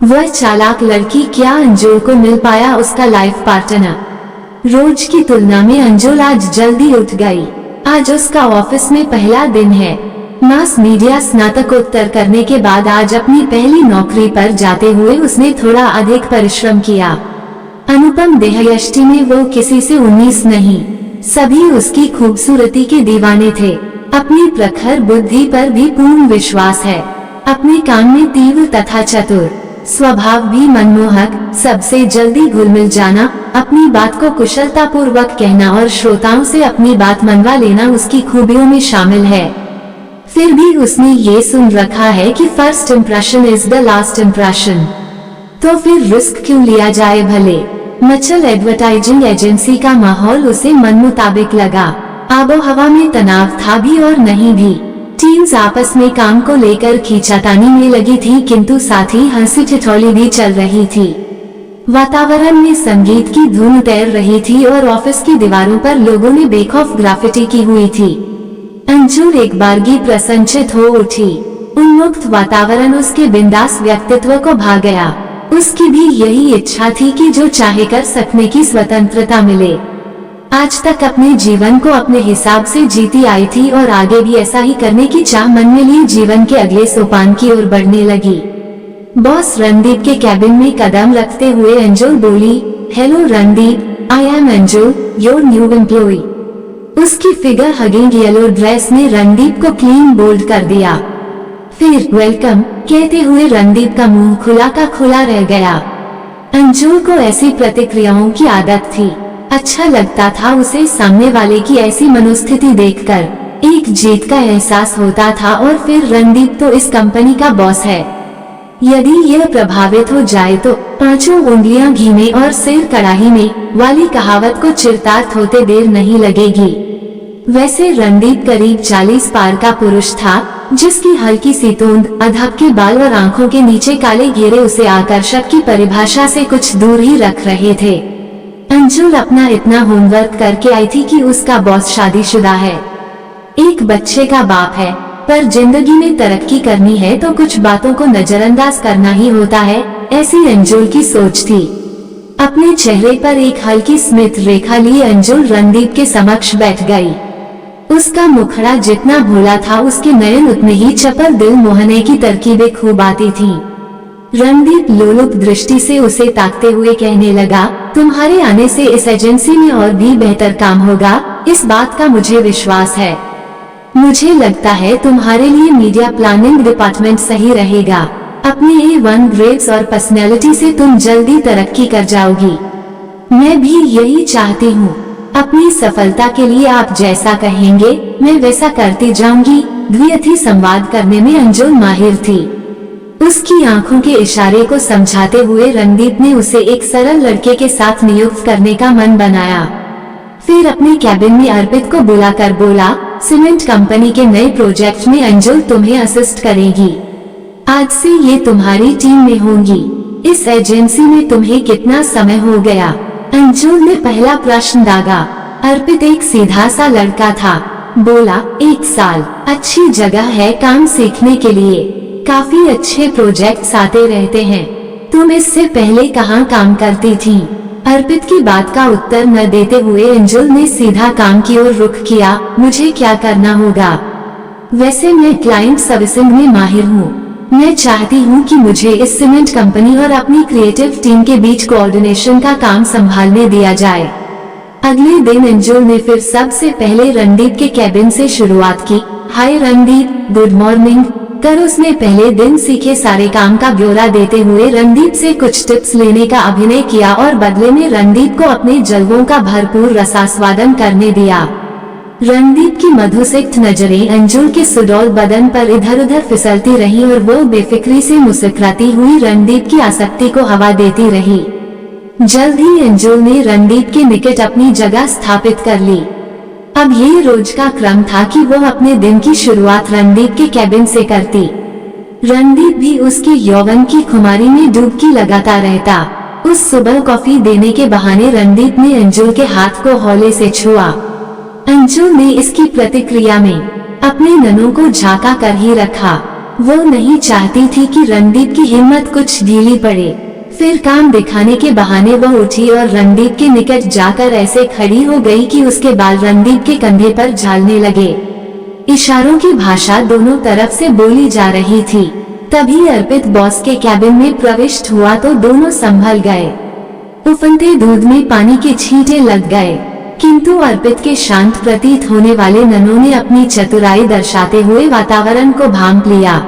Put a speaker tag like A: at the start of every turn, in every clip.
A: वह चालाक लड़की क्या अंजुल को मिल पाया उसका लाइफ पार्टनर। रोज की तुलना में अंजुल आज जल्दी उठ गई। आज उसका ऑफिस में पहला दिन है। मास मीडिया स्नातकोत्तर करने के बाद आज अपनी पहली नौकरी पर जाते हुए उसने थोड़ा अधिक परिश्रम किया। अनुपम देहयष्टि में वो किसी से 19 नहीं, सभी उसकी खूबसूरती के दीवाने थे। अपनी प्रखर बुद्धि पर भी पूर्ण विश्वास है। अपने काम में तीव्र तथा चतुर, स्वभाव भी मनमोहक, सबसे जल्दी घुल मिल जाना, अपनी बात को कुशलता पूर्वक कहना और श्रोताओं से अपनी बात मनवा लेना उसकी खूबियों में शामिल है। फिर भी उसने ये सुन रखा है कि first impression is the last impression, तो फिर रिस्क क्यों लिया जाए भले। मचल एडवर्टाइजिंग एजेंसी का माहौल उसे मन मुताबिक लगा। आबो हवा में तनाव था भी और नहीं भी। टीम्स आपस में काम को लेकर खींचातानी में लगी थी, किंतु साथ ही हंसी ठिठोली भी चल रही थी। वातावरण में संगीत की धुन तैर रही थी और ऑफिस की दीवारों पर लोगों ने बेखौफ ग्राफिटी की हुई थी। अंजुल एक बारगी प्रसन्नचित हो उठी। उन्मुक्त वातावरण उसके बिंदास व्यक्तित्व को भा गया। उसकी भी यही इच्छा थी कि जो चाहे कर सकने की स्वतंत्रता मिले। आज तक अपने जीवन को अपने हिसाब से जीती आई थी और आगे भी ऐसा ही करने की चाह मन में लिए जीवन के अगले सोपान की ओर बढ़ने लगी। बॉस रणदीप के कैबिन में कदम रखते हुए अंजुल बोली, hello Randeep, I am Anjul, your new employ. उसकी फिगर हगिंग येलो ड्रेस ने रणदीप को क्लीन बोल्ड कर दिया। फिर वेलकम कहते हुए रणदीप का मुंह खुला का खुला रह गया। अंजुल को ऐसी प्रतिक्रियाओं की आदत थी। अच्छा लगता था उसे सामने वाले की ऐसी मनोस्थिति देखकर। एक जीत का एहसास होता था और फिर रणदीप तो इस कंपनी का बॉस है। यदि यह प्रभावित हो जाए तो पांचों उंगलियां घी में और सिर कड़ाही में वाली कहावत को चिरतार्थ होते देर नहीं लगेगी। वैसे रणदीप करीब 40 पार का पुरुष था, जिसकी हल्की सी तोंद, अधब के बाल और आंखों के नीचे काले घेरे उसे आकर्षक की परिभाषा से कुछ दूर ही रख रहे थे। अंजुल अपना इतना होमवर्क करके आई थी कि उसका बॉस शादीशुदा है, एक बच्चे का बाप है, पर जिंदगी में तरक्की करनी है तो कुछ बातों को नजरअंदाज करना ही होता है, ऐसी अंजुल की सोच थी। अपने चेहरे पर एक हल्की स्मित रेखा लिए अंजुल रणदीप के समक्ष बैठ गई। उसका मुखड़ा जितना भोला था, उसके नयन उतने ही चपल दिल मोहने की तरकीबें खूब आती थीं। रणदीप लोलुप दृष्टि से उसे ताकते हुए कहने लगा, तुम्हारे आने से इस एजेंसी में और भी बेहतर काम होगा, इस बात का मुझे विश्वास है। मुझे लगता है तुम्हारे लिए मीडिया प्लानिंग डिपार्टमेंट सही रहेगा। अपने A1 ग्रेड्स और पर्सनैलिटी से तुम जल्दी तरक्की कर जाओगी। मैं भी यही चाहती हूँ। अपनी सफलता के लिए आप जैसा कहेंगे मैं वैसा करती जाऊंगी। द्विअर्थी संवाद करने में अंजुल माहिर थी। उसकी आंखों के इशारे को समझाते हुए रणदीप ने उसे एक सरल लड़के के साथ नियुक्त करने का मन बनाया। फिर अपने कैबिन में अर्पित को बुलाकर बोला, सीमेंट कंपनी के नए प्रोजेक्ट में अंजुल तुम्हें असिस्ट करेगी। आज से ये तुम्हारी टीम में होंगी। इस एजेंसी में तुम्हें कितना समय हो गया? अंजुल ने पहला प्रश्न दागा। अर्पित एक सीधा सा लड़का था। बोला, 1 साल। अच्छी जगह है काम सीखने के लिए। काफी अच्छे प्रोजेक्ट्स आते रहते हैं। तुम इससे पहले कहाँ काम करती थी? अर्पित की बात का उत्तर न देते हुए अंजुल ने सीधा काम की ओर रुख किया। मुझे क्या करना होगा? वैसे मैं क्लाइंट सर्विसिंग में माहिर हूँ। मैं चाहती हूँ कि मुझे इस सीमेंट कंपनी और अपनी क्रिएटिव टीम के बीच कोऑर्डिनेशन का काम संभालने दिया जाए। अगले दिन अंजुल ने फिर सबसे पहले रणदीप के कैबिन से शुरुआत की। हाय रणदीप, गुड मॉर्निंग कर उसने पहले दिन सीखे सारे काम का ब्यौरा देते हुए रणदीप से कुछ टिप्स लेने का अभिनय किया और बदले में रणदीप को अपने जलवों का भरपूर रसास्वादन करने दिया। रणदीप की मधुसिक्त नजरें अंजुल के सुडौल बदन पर इधर उधर फिसलती रही और वो बेफिक्री से मुस्कुराती हुई रणदीप की आसक्ति को हवा देती रही। जल्द ही अंजुल ने रणदीप के निकट अपनी जगह स्थापित कर ली। अब ये रोज का क्रम था कि वो अपने दिन की शुरुआत रणदीप के कैबिन से करती। रणदीप भी उसके यौवन की खुमारी में डूबकी लगाता रहता। उस सुबह कॉफी देने के बहाने रणदीप ने अंजुल के हाथ को हौले से छुआ। अंजुल ने इसकी प्रतिक्रिया में अपने ननों को झांका कर ही रखा। वो नहीं चाहती थी कि रणदीप की हिम्मत कुछ ढीली पड़े। फिर काम दिखाने के बहाने वह उठी और रणदीप के निकट जाकर ऐसे खड़ी हो गई कि उसके बाल रणदीप के कंधे पर झालने लगे। इशारों की भाषा दोनों तरफ से बोली जा रही थी। तभी अर्पित बॉस के कैबिन में प्रविष्ट हुआ तो दोनों संभल गए। उफनते दूध में पानी के छींटे लग गए, किंतु अर्पित के शांत प्रतीत होने वाले ननों ने अपनी चतुराई दर्शाते हुए वातावरण को भांप लिया।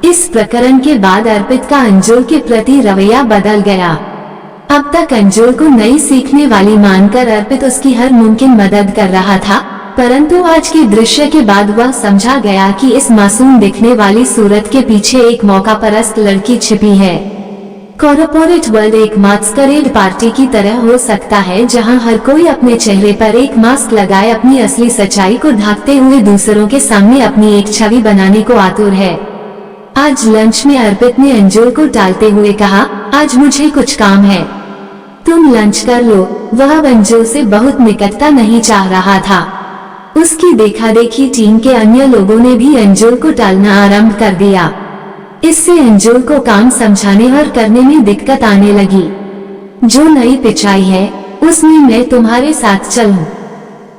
A: इस प्रकरण के बाद अर्पित का अंजुल के प्रति रवैया बदल गया। अब तक अंजुल को नई सीखने वाली मानकर अर्पित उसकी हर मुमकिन मदद कर रहा था, परंतु आज के दृश्य के बाद वह समझा गया कि इस मासूम दिखने वाली सूरत के पीछे एक मौकापरस्त लड़की छिपी है। कॉर्पोरेट वर्ल्ड एक मास्करेड पार्टी की तरह हो सकता है, जहां हर कोई अपने चेहरे पर एक मास्क लगाए अपनी असली सच्चाई को ढकते हुए दूसरों के सामने अपनी एक छवि बनाने को आतुर है। आज लंच में अर्पित ने अंजुल को टालते हुए कहा, आज मुझे कुछ काम है, तुम लंच कर लो। वह अंजुल से बहुत निकटता नहीं चाह रहा था। उसकी देखा देखी टीम के अन्य लोगों ने भी अंजुल को टालना आरंभ कर दिया। इससे अंजुल को काम समझाने और करने में दिक्कत आने लगी। जो नई पिच आई है उसमें मैं तुम्हारे साथ चलूं।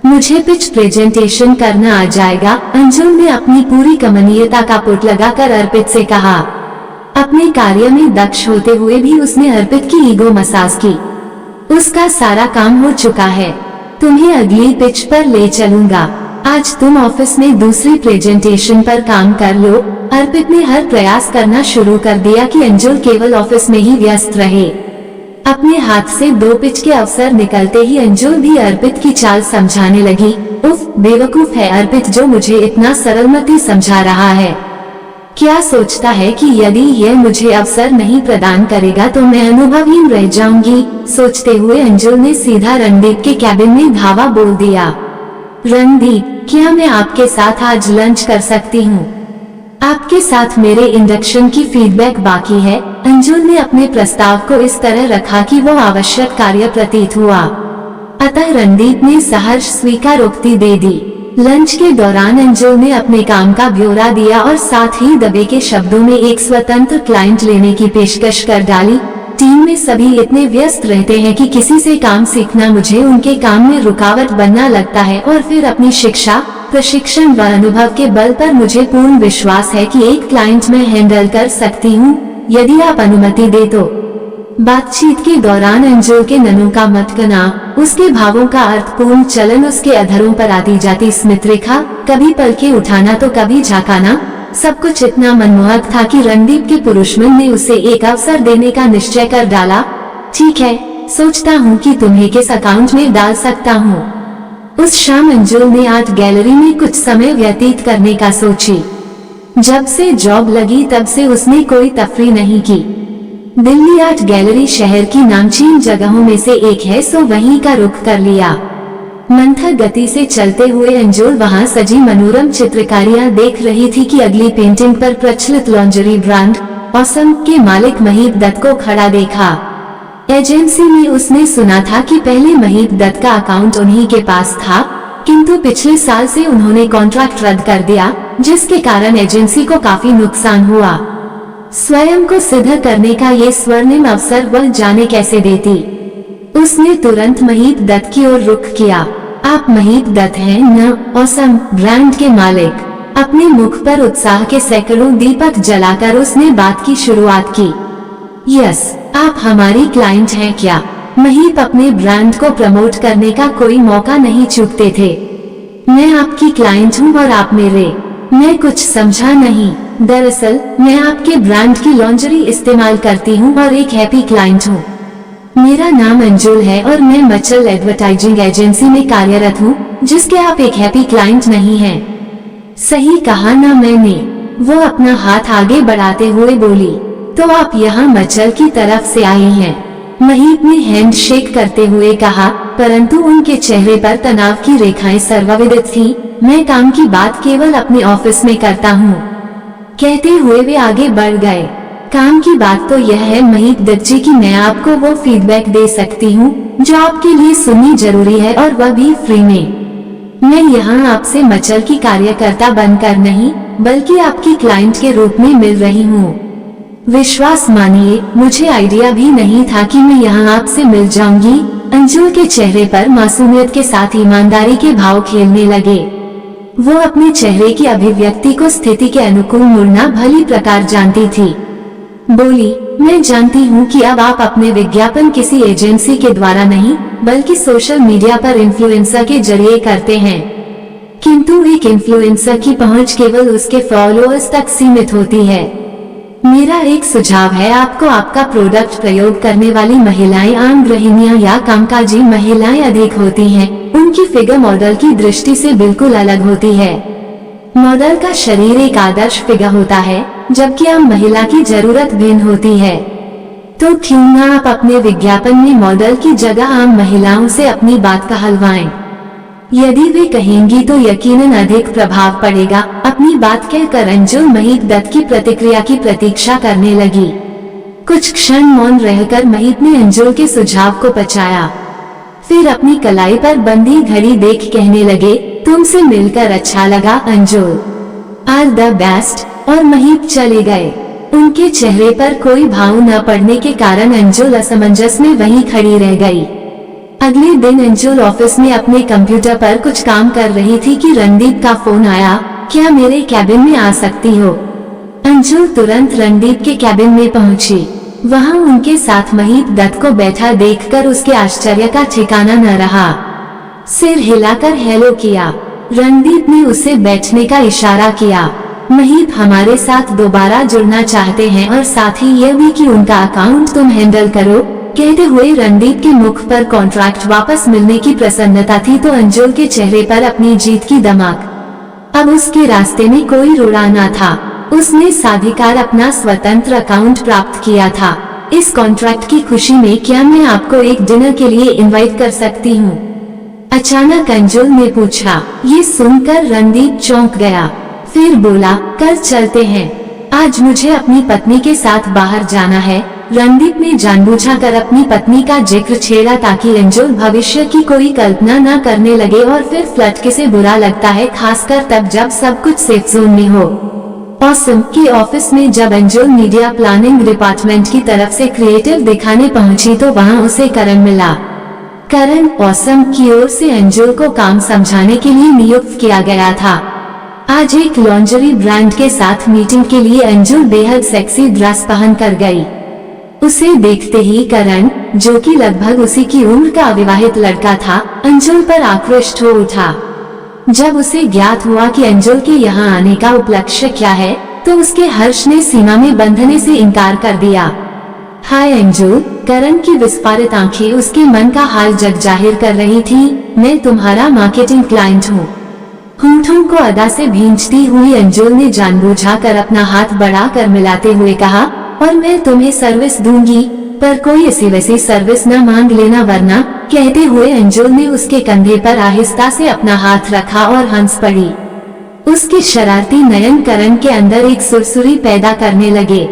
A: मुझे पिच प्रेजेंटेशन करना आ जाएगा। अंजुल ने अपनी पूरी कमनीयता का पुट लगाकर अर्पित से कहा। अपने कार्य में दक्ष होते हुए भी उसने अर्पित की ईगो मसाज की। उसका सारा काम हो चुका है, तुम्हें अगली पिच पर ले चलूंगा। आज तुम ऑफिस में दूसरी प्रेजेंटेशन पर काम कर लो। अर्पित ने हर प्रयास करना शुरू कर दिया कि अंजुल केवल ऑफिस में ही व्यस्त रहे। अपने हाथ से 2 पिच के अवसर निकलते ही अंजुल भी अर्पित की चाल समझाने लगी। उफ, बेवकूफ है अर्पित जो मुझे इतना सरलमती समझा रहा है। क्या सोचता है कि यदि यह मुझे अवसर नहीं प्रदान करेगा तो मैं अनुभवहीन रह जाऊंगी। सोचते हुए अंजुल ने सीधा रणदीप के कैबिन में धावा बोल दिया। रणदीप, क्या मैं आपके साथ आज लंच कर सकती हूँ? आपके साथ मेरे इंडक्शन की फीडबैक बाकी है। अंजुल ने अपने प्रस्ताव को इस तरह रखा कि वो आवश्यक कार्य प्रतीत हुआ। अतः रणदीप ने सहर्ष स्वीकारोक्ति दे दी। लंच के दौरान अंजुल ने अपने काम का ब्यौरा दिया और साथ ही दबे के शब्दों में एक स्वतंत्र क्लाइंट लेने की पेशकश कर डाली। टीम में सभी इतने व्यस्त रहते हैं कि किसी से काम सीखना मुझे उनके काम में रुकावट बनना लगता है, और फिर अपनी शिक्षा, प्रशिक्षण व अनुभव के बल पर मुझे पूर्ण विश्वास है कि एक क्लाइंट मैं हैंडल कर सकती हूँ, यदि आप अनुमति दे तो। बातचीत के दौरान अंजुल के ननों का मटकना, उसके भावों का अर्थपूर्ण चलन, उसके अधरों पर आती जाती स्मित रेखा, कभी पलके उठाना तो कभी झांकाना, सब कुछ इतना मनमोहक था कि रणदीप के पुरुष मन ने उसे एक अवसर देने का निश्चय कर डाला। ठीक है, सोचता हूँ कि तुम्हें किस अकाउंट में डाल सकता हूँ। उस शाम अंजुल ने आर्ट गैलरी में कुछ समय व्यतीत करने का सोची। जब से जॉब लगी तब से उसने कोई तफरी नहीं की। दिल्ली आर्ट गैलरी शहर की नामचीन जगहों में से एक है, सो वहीं का रुख कर लिया। मंथर गति से चलते हुए अंजुल वहां सजी मनोरम चित्रकारियां देख रही थी कि अगली पेंटिंग पर प्रचलित लॉन्जरी ब्रांड ऑसम के मालिक महीप दत्त को खड़ा देखा। एजेंसी में उसने सुना था कि पहले महीप दत्त का अकाउंट उन्हीं के पास था, किंतु पिछले साल से उन्होंने कॉन्ट्रैक्ट रद्द कर दिया, जिसके कारण एजेंसी को काफी नुकसान हुआ। स्वयं को सिद्ध करने का ये स्वर्णिम अवसर वह जाने कैसे देती। उसने तुरंत महीप दत्त की ओर रुख किया। आप महीप दत्त हैं न, ऑसम ब्रांड के मालिक? अपने मुख पर उत्साह के सैकड़ों दीपक जलाकर उसने बात की शुरुआत की। यस, आप हमारी क्लाइंट हैं क्या? महीप अपने ब्रांड को प्रमोट करने का कोई मौका नहीं चूकते थे। मैं आपकी क्लाइंट हूँ और आप मेरे। मैं कुछ समझा नहीं। दरअसल मैं आपके ब्रांड की लॉन्जरी इस्तेमाल करती हूँ और एक हैप्पी क्लाइंट हूँ। मेरा नाम अंजुल है और मैं मचल एडवर्टाइजिंग एजेंसी में कार्यरत हूँ, जिसके आप एक हैप्पी क्लाइंट नहीं हैं। सही कहा ना मैंने? वो अपना हाथ आगे बढ़ाते हुए बोली। तो आप यहाँ मचल की तरफ से आई हैं? महीप ने हैंड शेक करते हुए कहा, परंतु उनके चेहरे पर तनाव की रेखाएं सर्वविदित थी। मैं काम की बात केवल अपने ऑफिस में करता हूँ, कहते हुए वे आगे बढ़ गए। काम की बात तो यह है महीप दत्त जी कि मैं आपको वो फीडबैक दे सकती हूँ जो आपके लिए सुननी जरूरी है, और वह भी फ्री में। मैं यहाँ आपसे मचल की कार्यकर्ता बनकर नहीं, बल्कि आपकी क्लाइंट के रूप में मिल रही हूँ। विश्वास मानिए, मुझे आइडिया भी नहीं था कि मैं यहाँ आपसे मिल जाऊंगी। अंजुल के चेहरे पर मासूमियत के साथ ईमानदारी के भाव खेलने लगे। वो अपने चेहरे की अभिव्यक्ति को स्थिति के अनुकूल मुड़ना भली प्रकार जानती थी। बोली, मैं जानती हूँ कि अब आप अपने विज्ञापन किसी एजेंसी के द्वारा नहीं, बल्कि सोशल मीडिया पर इन्फ्लुएंसर के जरिए करते हैं। किंतु एक इन्फ्लुएंसर की पहुँच केवल उसके फॉलोअर्स तक सीमित होती है। मेरा एक सुझाव है, आपको आपका प्रोडक्ट प्रयोग करने वाली महिलाएं आम गृहिणियां या कामकाजी महिलाएं अधिक होती हैं। उनकी फिगर मॉडल की दृष्टि से बिल्कुल अलग होती है। मॉडल का शरीर एक आदर्श फिगर होता है, जबकि आम महिला की जरूरत भिन्न होती है। तो क्यों ना आप अपने विज्ञापन में मॉडल की जगह आम महिलाओं से अपनी बात कहलवाएं। यदि वे कहेंगी तो यकीनन अधिक प्रभाव पड़ेगा। अपनी बात कहकर अंजुल महीप दत्त की प्रतिक्रिया की प्रतीक्षा करने लगी। कुछ क्षण मौन रहकर महीप ने अंजुल के सुझाव को पचाया। फिर अपनी कलाई पर बंधी घड़ी देख कहने लगे, तुमसे मिलकर अच्छा लगा अंजुल, ऑल द बेस्ट। और महीप चले गए। उनके चेहरे पर कोई भाव न पड़ने के कारण अंजुल असमंजस में वहीं खड़ी रह गई। अगले दिन अंजुल ऑफिस में अपने कंप्यूटर पर कुछ काम कर रही थी कि रणदीप का फोन आया। क्या मेरे कैबिन में आ सकती हो? अंजुल तुरंत रणदीप के कैबिन में पहुंची। वहां उनके साथ महीप दत्त को बैठा देखकर उसके आश्चर्य का ठिकाना न रहा। सिर हिलाकर हेलो किया। रणदीप ने उसे बैठने का इशारा किया। महीप हमारे साथ दोबारा जुड़ना चाहते हैं और साथ ही यह भी कि उनका अकाउंट तुम हैंडल करो। कहते हुए रणदीप के मुख पर कॉन्ट्रैक्ट वापस मिलने की प्रसन्नता थी तो अंजुल के चेहरे पर अपनी जीत की दमक। अब उसके रास्ते में कोई रोड़ा न था। उसने साधिकार अपना स्वतंत्र अकाउंट प्राप्त किया था। इस कॉन्ट्रैक्ट की खुशी में क्या मैं आपको एक डिनर के लिए इनवाइट कर सकती हूँ? अचानक अंजुल ने पूछा। ये सुनकर रणदीप चौंक गया। फिर बोला, कल चलते हैं, आज मुझे अपनी पत्नी के साथ बाहर जाना है। रणदीप ने जानबूझकर अपनी पत्नी का जिक्र छेड़ा ताकि अंजुल भविष्य की कोई कल्पना न करने लगे और फिर फ्लर्ट किसे बुरा लगता है, खासकर तब जब सब कुछ सेफ जोन में हो। ऑसम के ऑफिस में जब अंजुल मीडिया प्लानिंग डिपार्टमेंट की तरफ से क्रिएटिव दिखाने पहुंची तो वहां उसे करण मिला। करण ऑसम की ओर से अंजुल को काम समझाने के लिए नियुक्त किया गया था। आज एक लॉन्जरी ब्रांड के साथ मीटिंग के लिए अंजुल बेहद सेक्सी ड्रेस पहन कर गई। उसे देखते ही करण, जो कि लगभग उसी की उम्र का अविवाहित लड़का था, अंजुल पर आकृष्ट हो उठा। जब उसे ज्ञात हुआ कि अंजुल के यहाँ आने का उपलक्ष्य क्या है, तो उसके हर्ष ने सीमा में बंधने से इनकार कर दिया। हाय अंजुल, करण की विस्फारित आंखें उसके मन का हाल जग जाहिर कर रही थी। मैं तुम्हारा मार्केटिंग क्लाइंट हूँ। होठों को अदा से भींचती हुई अंजुल ने जानबूझकर अपना हाथ बढ़ाकर मिलाते हुए कहा, और मैं तुम्हें सर्विस दूंगी, पर कोई ऐसी वैसी सर्विस न मांग लेना वरना। कहते हुए अंजुल ने उसके कंधे पर आहिस्ता से अपना हाथ रखा और हंस पड़ी। उसके शरारती नयन करण के अंदर एक सुरसुरी पैदा करने लगे।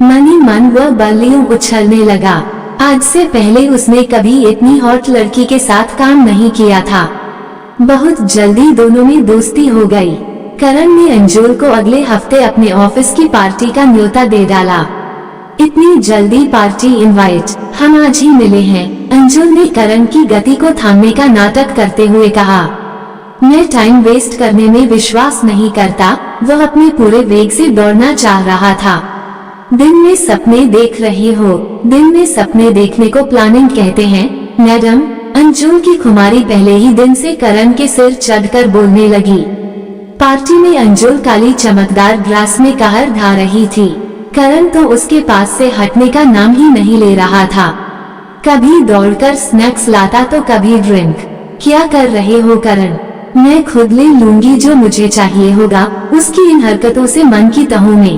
A: मनी मन वह बल्लियों उछलने लगा। आज से पहले उसने कभी इतनी हॉट लड़की के साथ काम नहीं किया था। बहुत जल्दी दोनों में दोस्ती हो गई। करण ने अंजुल को अगले हफ्ते अपने ऑफिस की पार्टी का न्योता दे डाला। इतनी जल्दी पार्टी इनवाइट? हम आज ही मिले हैं, अंजुल ने करण की गति को थामने का नाटक करते हुए कहा। मैं टाइम वेस्ट करने में विश्वास नहीं करता। वह अपने पूरे वेग से दौड़ना चाह रहा था। दिन में सपने देख रही हो? दिन में सपने देखने को प्लानिंग कहते हैं मैडम। अंजुल की खुमारी पहले ही दिन से करण के सिर चढ़कर बोलने लगी। पार्टी में अंजुल काली चमकदार ड्रेस में कहर ढा रही थी। करण तो उसके पास से हटने का नाम ही नहीं ले रहा था। कभी दौड़कर स्नैक्स लाता तो कभी ड्रिंक। क्या कर रहे हो करण? मैं खुद ले लूंगी जो मुझे चाहिए होगा। उसकी इन हरकतों से मन की तहों में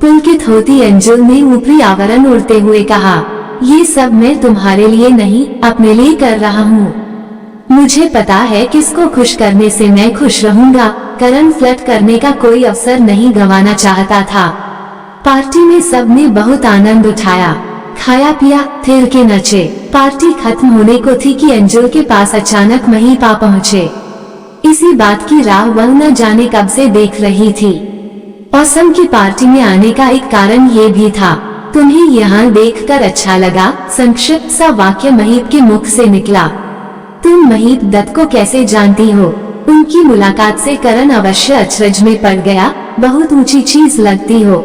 A: पुलकित होती अंजुल ने ऊपरी आवरण उड़ते हुए कहा, ये सब मैं तुम्हारे लिए नहीं, अपने लिए कर रहा हूँ। मुझे पता है किसको खुश करने से मैं खुश रहूंगा। करण फ्लर्ट करने का कोई अवसर नहीं गंवाना चाहता था। पार्टी में सबने बहुत आनंद उठाया, खाया पिया, थिर के नचे। पार्टी खत्म होने को थी कि अंजुल के पास अचानक महीप आ पहुँचे। इसी बात की राह वह न जाने कब से देख रही थी। ऑसम की पार्टी में आने का एक कारण ये भी था। तुम्हें यहाँ देखकर अच्छा लगा, संक्षिप्त सा वाक्य महीप के मुख से निकला। तुम महीप दत्त को कैसे जानती हो? उनकी मुलाकात से करण अवश्य अचरज में पड़ गया। बहुत ऊंची चीज लगती हो।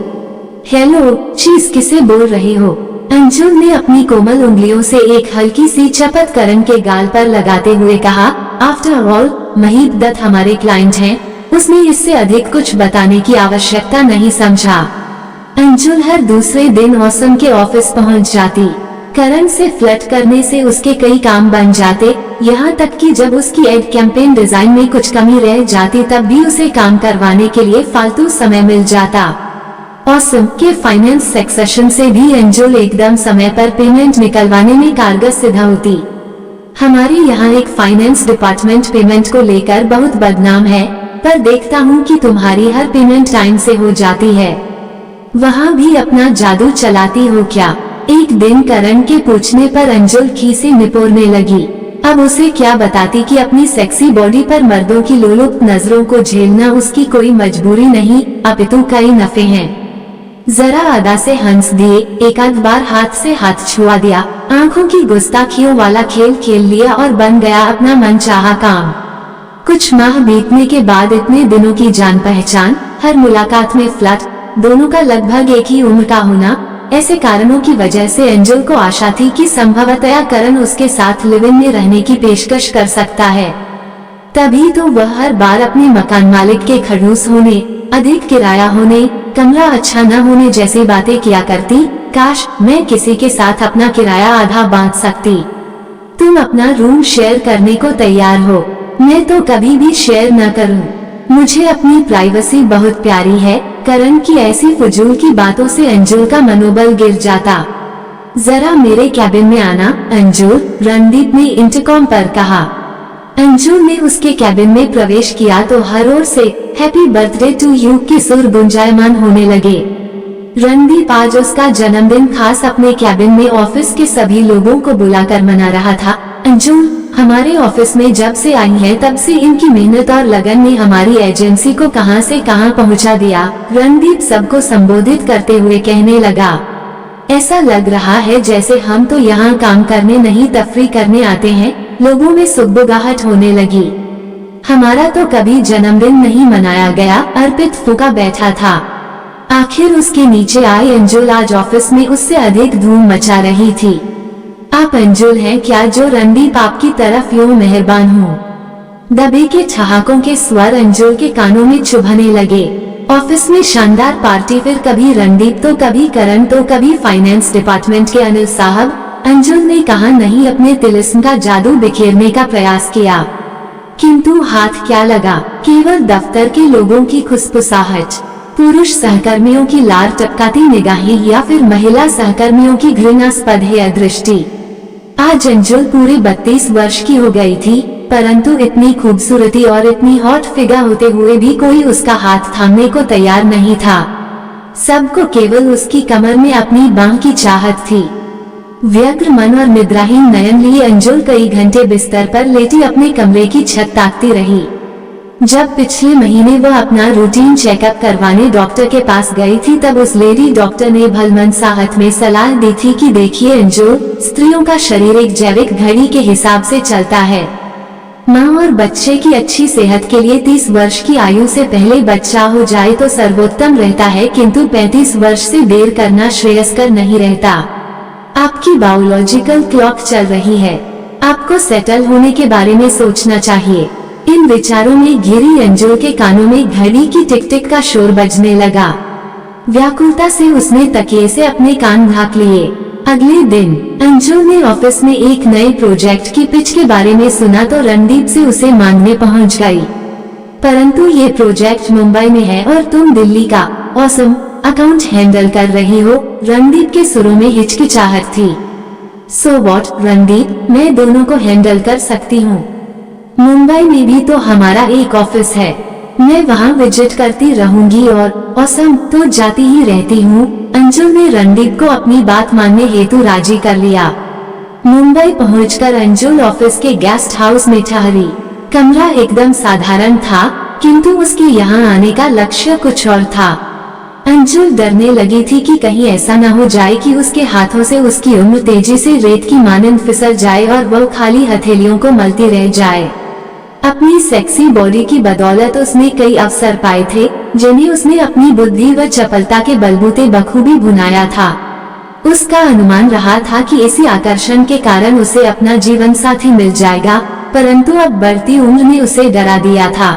A: हेलो, चीज किसे बोल रही हो? अंजुल ने अपनी कोमल उंगलियों से एक हल्की सी चपत करण के गाल पर लगाते हुए कहा। आफ्टर ऑल, महीप दत्त हमारे क्लाइंट हैं, उसने इससे अधिक कुछ बताने की आवश्यकता नहीं समझा। अंजुल हर दूसरे दिन ऑसम के ऑफिस पहुंच जाती। करण से फ्लर्ट करने से उसके कई काम बन जाते, यहाँ तक कि जब उसकी एड कैंपेन डिजाइन में कुछ कमी रह जाती तब भी उसे काम करवाने के लिए फालतू समय मिल जाता। ऑसम के फाइनेंस सेक्शन से भी अंजुल एकदम समय पर पेमेंट निकलवाने में कारगर सिद्ध होती। हमारे यहाँ एक फाइनेंस डिपार्टमेंट पेमेंट को लेकर बहुत बदनाम है, पर देखता हूँ कि तुम्हारी हर पेमेंट टाइम से हो जाती है। वहाँ भी अपना जादू चलाती हो क्या? एक दिन करण के पूछने पर अंजुल खीसे निपोरने लगी। अब उसे क्या बताती कि अपनी सेक्सी बॉडी पर मर्दों की लोलुप नजरों को झेलना उसकी कोई मजबूरी नहीं, अपितु कई नफे हैं। जरा अदा से हंस दिए, एक आध बार हाथ से हाथ छुआ दिया, आंखों की गुस्ताखियों वाला खेल खेल लिया और बन गया अपना मनचाहा काम। कुछ माह बीतने के बाद इतने दिनों की जान पहचान, हर मुलाकात में फ्लर्ट, दोनों का लगभग एक ही उम्र का होना, ऐसे कारणों की वजह से अंजुल को आशा थी कि संभवतया करण उसके साथ लिव इन में रहने की पेशकश कर सकता है। तभी तो वह हर बार अपने मकान मालिक के खड़ूस होने, अधिक किराया होने, कमरा अच्छा न होने जैसी बातें किया करती। काश मैं किसी के साथ अपना किराया आधा बांट सकती। तुम अपना रूम शेयर करने को तैयार हो? मैं तो कभी भी शेयर न करूं। मुझे अपनी प्राइवेसी बहुत प्यारी है। करण की ऐसी फजूल की बातों से अंजुल का मनोबल गिर जाता। जरा मेरे कैबिन में आना अंजुल, रणदीप ने इंटरकॉम पर कहा। अंजुल ने उसके कैबिन में प्रवेश किया तो हर ओर से हैप्पी बर्थडे टू यू के सुर गुंजायमान होने लगे। रणदीप आज उसका जन्मदिन खास अपने कैबिन में ऑफिस के सभी लोगों को बुलाकर मना रहा था। अंजुल हमारे ऑफिस में जब से आई है तब से इनकी मेहनत और लगन ने हमारी एजेंसी को कहां से कहां पहुंचा दिया। रणदीप सबको संबोधित करते हुए कहने लगा। ऐसा लग रहा है जैसे हम तो यहाँ काम करने नहीं तफरी करने आते हैं। लोगों में सुगबुगाहट होने लगी। हमारा तो कभी जन्मदिन नहीं मनाया गया, अर्पित फूका बैठा था। आखिर उसके नीचे आई अंजुल आज ऑफिस में उससे अधिक धूम मचा रही थी। आप अंजुल हैं क्या जो रणदीप आपकी तरफ यूं मेहरबान हो? दबे के ठहाकों के स्वर अंजुल के कानों में चुभने लगे। ऑफिस में शानदार पार्टी, फिर कभी रणदीप तो कभी करण तो कभी फाइनेंस डिपार्टमेंट के अनिल साहब। अंजुल ने कहा नहीं अपने तिलिस्म का जादू बिखेरने का प्रयास किया, किंतु हाथ क्या लगा। केवल दफ्तर के लोगों की खुसफुसाहट, पुरुष सहकर्मियों की लार टपकाती निगाहें या फिर महिला सहकर्मियों की घृणास्पद है दृष्टि। आज अंजुल पूरे 32 वर्ष की हो गई थी, परंतु इतनी खूबसूरती और इतनी हॉट फिगर होते हुए भी कोई उसका हाथ थामने को तैयार नहीं था। सबको केवल उसकी कमर में अपनी बांह की चाहत थी। व्यग्र मन और निद्राहीन नयन लिए अंजुल कई घंटे बिस्तर पर लेटी अपने कमरे की छत ताकती रही। जब पिछले महीने वह अपना रूटीन चेकअप करवाने डॉक्टर के पास गई थी तब उस लेडी डॉक्टर ने भलमनसाहत में सलाह दी थी कि देखिए अंजुल, स्त्रियों का शरीर एक जैविक घड़ी के हिसाब से चलता है। माँ और बच्चे की अच्छी सेहत के लिए 30 वर्ष की आयु से पहले बच्चा हो जाए तो सर्वोत्तम रहता है, किंतु 35 वर्ष से देर करना श्रेयस्कर नहीं रहता। आपकी बायोलॉजिकल क्लॉक चल रही है, आपको सेटल होने के बारे में सोचना चाहिए। इन विचारों में घिरी अंजुल के कानों में घड़ी की टिक टिक का शोर बजने लगा। व्याकुलता से उसने तकिए से अपने कान ढांक लिए। अगले दिन अंजुल ने ऑफिस में एक नए प्रोजेक्ट की पिच के बारे में सुना तो रणदीप से उसे मांगने पहुंच गई। परंतु ये प्रोजेक्ट मुंबई में है और तुम दिल्ली का ऑसम अकाउंट हैंडल कर रही हो। रणदीप के सुरों में हिचकिचाहट थी। सो व्हाट रणदीप, मैं दोनों को हैंडल कर सकती हूँ। मुंबई में भी तो हमारा एक ऑफिस है, मैं वहाँ विजिट करती रहूंगी और ऑसम तो जाती ही रहती हूँ। अंजुल ने रणदीप को अपनी बात मानने हेतु राजी कर लिया। मुंबई पहुंचकर अंजुल ऑफिस के गेस्ट हाउस में ठहरी। कमरा एकदम साधारण था, किंतु उसके यहाँ आने का लक्ष्य कुछ और था। अंजुल डरने लगी थी कि कहीं ऐसा न हो जाए कि उसके हाथों से उसकी उम्र तेजी से रेत की मानंद फिसल जाए और वह खाली हथेलियों को मलती रह जाए। अपनी सेक्सी बॉडी की बदौलत उसने कई अवसर पाए थे, जिन्हें उसने अपनी बुद्धि व चपलता के बलबूते बखूबी भुनाया था। उसका अनुमान रहा था कि इसी आकर्षण के कारण उसे अपना जीवन साथी मिल जाएगा, परंतु अब बढ़ती उम्र ने उसे डरा दिया था।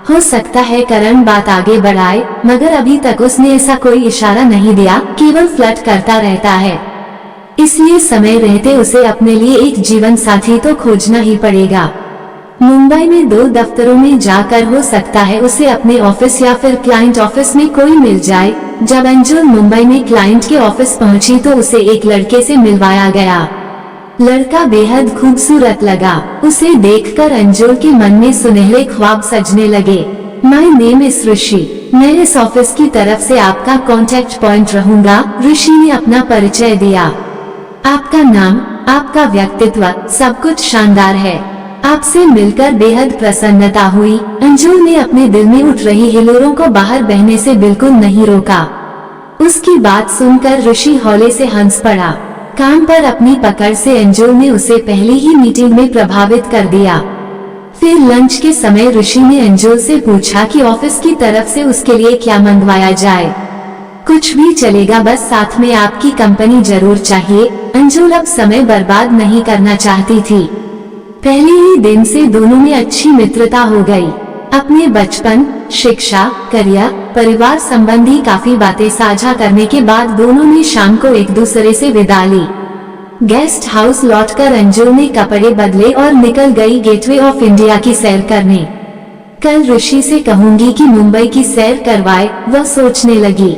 A: हो सकता है करण बात आगे बढ़ाए, मगर अभी तक उसने ऐसा कोई इशारा नहीं दिया, केवल फ्लर्ट करता रहता है। इसलिए समय रहते उसे अपने लिए एक जीवन साथी तो खोजना ही पड़ेगा। मुंबई में 2 दफ्तरों में जाकर हो सकता है उसे अपने ऑफिस या फिर क्लाइंट ऑफिस में कोई मिल जाए। जब अंजुल मुंबई में क्लाइंट के ऑफिस पहुंची तो उसे एक लड़के से मिलवाया गया। लड़का बेहद खूबसूरत लगा। उसे देखकर अंजुल के मन में सुनहरे ख्वाब सजने लगे। माय नेम इज ऋषि, मैं इस ऑफिस की तरफ से आपका कांटेक्ट पॉइंट रहूंगा। ऋषि ने अपना परिचय दिया। आपका नाम, आपका व्यक्तित्व, सब कुछ शानदार है। आपसे मिलकर बेहद प्रसन्नता हुई। अंजुल ने अपने दिल में उठ रही हिलोरों को बाहर बहने से बिल्कुल नहीं रोका। उसकी बात सुनकर ऋषि हौले से हंस पड़ा। काम पर अपनी पकड़ से अंजुल ने उसे पहली ही मीटिंग में प्रभावित कर दिया। फिर लंच के समय ऋषि ने अंजुल से पूछा कि ऑफिस की तरफ से उसके लिए क्या मंगवाया जाए। कुछ भी चलेगा, बस साथ में आपकी कंपनी जरूर चाहिए। अंजुल अब समय बर्बाद नहीं करना चाहती थी। पहले ही दिन से दोनों में अच्छी मित्रता हो गई। अपने बचपन, शिक्षा, करियर, परिवार संबंधी काफी बातें साझा करने के बाद दोनों ने शाम को एक दूसरे से विदा ली। गेस्ट हाउस लौटकर अंजुल ने कपड़े बदले और निकल गई गेटवे ऑफ इंडिया की सैर करने। कल ऋषि से कहूंगी कि मुंबई की सैर करवाए, वह सोचने लगी।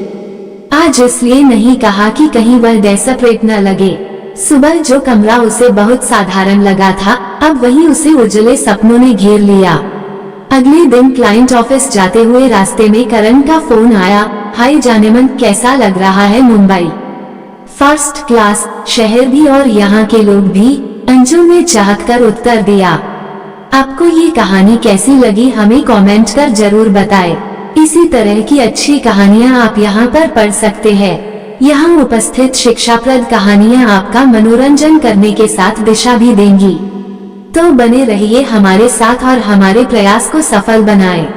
A: आज इसलिए नहीं कहा कि कहीं वह डेस्परेट न लगे। सुबह जो कमरा उसे बहुत साधारण लगा था, अब वही उसे उजले सपनों ने घेर लिया। अगले दिन क्लाइंट ऑफिस जाते हुए रास्ते में करण का फोन आया। हाय जानेमन, कैसा लग रहा है मुंबई? फर्स्ट क्लास, शहर भी और यहाँ के लोग भी, अंजुल ने चाहकर उत्तर दिया। आपको ये कहानी कैसी लगी हमें कमेंट कर जरूर बताएं। इसी तरह की अच्छी कहानियाँ आप यहाँ पर पढ़ सकते हैं। यहाँ उपस्थित शिक्षाप्रद कहानियाँ आपका मनोरंजन करने के साथ दिशा भी देंगी। तो बने रहिए हमारे साथ और हमारे प्रयास को सफल बनाएं।